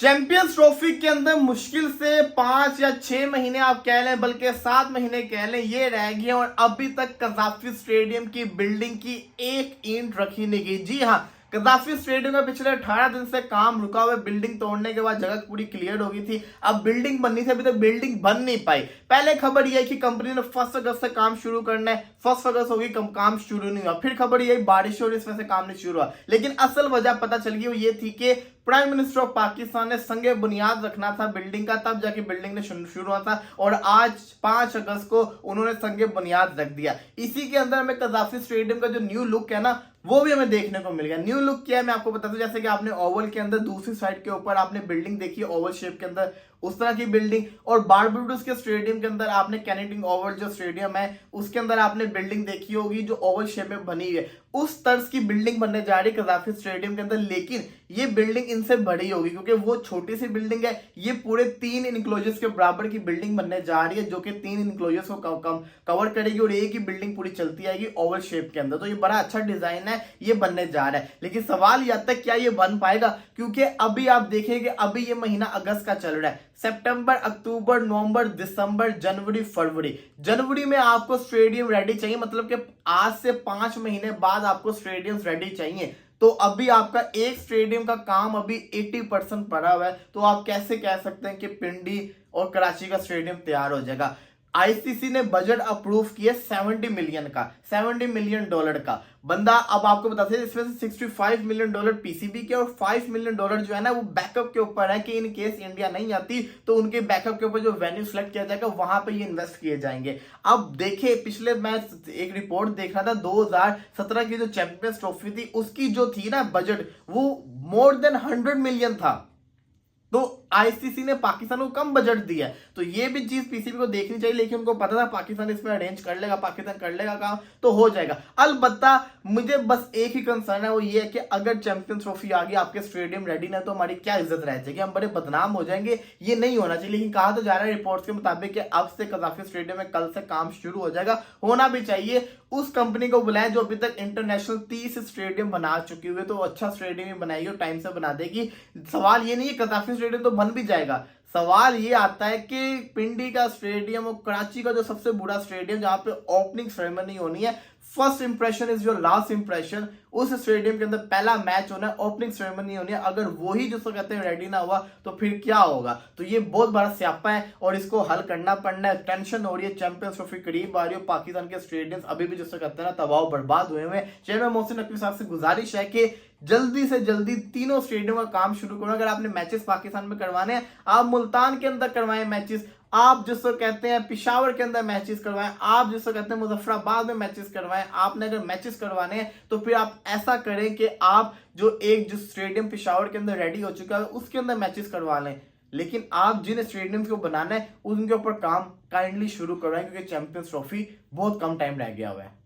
Champions trophy के अंदर मुश्किल से 5 या 6 महीने आप कह लें, बल्कि 7 महीने कह लें, ये रह गए और अभी तक कज़ाफ़ी स्टेडियम की बिल्डिंग की एक ईंट रखी नहीं गई। जी हाँ, कज़ाफ़ी स्टेडियम में पिछले 18 दिन से काम रुका हुआ है। बिल्डिंग तोड़ने के बाद जगह पूरी क्लियर हो गई थी, अब बिल्डिंग बननी थी, अभी तक बिल्डिंग बन नहीं पाई। पहले खबर यह है कि कंपनी ने 1 अगस्त से काम शुरू करना है, 1 अगस्त होगी, काम शुरू नहीं हुआ। फिर खबर यही बारिश और इस वजह से काम नहीं शुरू हुआ, लेकिन असल वजह पता चल गई वो ये थी कि प्राइम मिनिस्टर ऑफ पाकिस्तान ने संगे बुनियाद रखना था बिल्डिंग का, तब जाके बिल्डिंग ने शुरू हुआ था और आज 5 अगस्त को उन्होंने संगे बुनियाद रख दिया। इसी के अंदर हमें कज़ाफ़ी स्टेडियम का जो न्यू लुक है ना, वो भी हमें देखने को मिल गया। न्यू लुक क्या है मैं आपको बता दूं, जैसे कि आपने ओवल के अंदर दूसरी साइड के ऊपर आपने बिल्डिंग देखी, ओवल शेप के अंदर उस तरह की बिल्डिंग, और बारबाडोस के स्टेडियम के अंदर आपने कैनेडियन ओवल जो स्टेडियम है उसके अंदर आपने बिल्डिंग देखी होगी जो ओवल शेप में बनी हुई है। उस तर्ज की बिल्डिंग बनने जा रही है कज़ाफ़ी स्टेडियम के अंदर, लेकिन ये बिल्डिंग इनसे बड़ी होगी क्योंकि वो छोटी सी बिल्डिंग है। ये पूरे 3 इनक्लोजर्स के बराबर की बिल्डिंग बनने जा रही है जो कि 3 इनक्लोजर्स को कवर करेगी और एक ही बिल्डिंग पूरी चलती आएगी ओवल शेप के अंदर। तो ये बड़ा अच्छा डिजाइन है, ये बनने जा रहा है। लेकिन सवाल यह आता है क्या ये बन पाएगा, क्योंकि अभी आप देखेंगे अभी ये महीना अगस्त का चल रहा है, सितंबर, अक्टूबर, नवंबर, दिसंबर, जनवरी में आपको स्टेडियम रेडी चाहिए, मतलब कि आज से 5 महीने बाद आपको स्टेडियम रेडी चाहिए। तो अभी आपका एक स्टेडियम का काम अभी 80% पड़ा हुआ है, तो आप कैसे कह सकते हैं कि पिंडी और कराची का स्टेडियम तैयार हो जाएगा। आईसीसी ने बजट अप्रूव किया 70 मिलियन का, $70 मिलियन का बंदा। अब आपको बताते हैं इसमें से $65 मिलियन पीसीबी के और $5 मिलियन जो है ना वो बैकअप के ऊपर है कि इन केस इंडिया नहीं आती तो उनके बैकअप के ऊपर जो वेन्यू सेलेक्ट किया जाएगा वहां पे ये इन्वेस्ट किए जाएंगे। अब देखिए पिछले मैं एक रिपोर्ट देख रहा था, 2017 की जो चैंपियंस ट्रॉफी थी उसकी जो थी ना बजट, वो मोर देन 100 मिलियन था, तो आईसीसी ने पाकिस्तान को कम बजट दिया है। तो ये भी चीज पीसीबी को देखनी चाहिए, लेकिन उनको पता था पाकिस्तान इसमें अरेंज कर लेगा, पाकिस्तान कर लेगा काम, तो हो जाएगा। अलबत्ता मुझे बस एक ही कंसर्न है, वो ये है कि अगर चैंपियंस ट्रॉफी आ गई, आपके स्टेडियम रेडी ना, तो हमारी क्या इज्जत रह जाएगी, हम बड़े बदनाम हो जाएंगे। ये नहीं होना चाहिए। लेकिन कहा तो जा रहा है रिपोर्ट्स के मुताबिक कि अब से कज़ाफ़ी स्टेडियम में कल से काम शुरू हो जाएगा, होना भी चाहिए। उस कंपनी को बुलाएं जो अभी तक इंटरनेशनल 30 स्टेडियम बना चुकी हुई है, तो अच्छा स्टेडियम ही बनाएगी और टाइम से बना देगी। सवाल ये नहीं है कज़ाफ़ी स्टेडियम तो बन भी जाएगा, सवाल ये आता है कि पिंडी का स्टेडियम और कराची का जो सबसे बड़ा स्टेडियम जहां पे ओपनिंग सेरेमनी होनी है, first impression is your last impression, उस स्टेडियम के अंदर पहला मैच होना है, ओपनिंग सेरेमनी होनी है, अगर वही जिसको कहते हैं रेडी ना हुआ तो फिर क्या होगा। तो ये बहुत बड़ा स्यापा है और इसको हल करना पड़ना है। टेंशन हो रही है, चैंपियंस ट्रॉफी करीब आ रही है, पाकिस्तान के स्टेडियम अभी भी जिसको कहते हैं ना तबाह बर्बाद हुए हुए। चेयरमैन मोहसिन नकवी साहब से गुजारिश है कि जल्दी से जल्दी तीनों स्टेडियम का काम शुरू करो। अगर आपने मैचेस पाकिस्तान में करवाने हैं, आप मुल्तान के अंदर करवाएं मैचेस, आप जिसको कहते हैं पिशावर के अंदर मैचेस करवाएं, आप जिसको कहते हैं मुजफ्फराबाद में मैचेस करवाएं। आपने अगर मैचेस करवाने हैं तो फिर आप ऐसा करें कि आप जो स्टेडियम पिशावर के अंदर रेडी हो चुका है उसके अंदर मैचेस करवा लें। लेकिन आप जिन स्टेडियम को बनाना है उनके ऊपर काम काइंडली शुरू करवाएं, क्योंकि चैंपियंस ट्रॉफी बहुत कम टाइम रह गया हुआ है।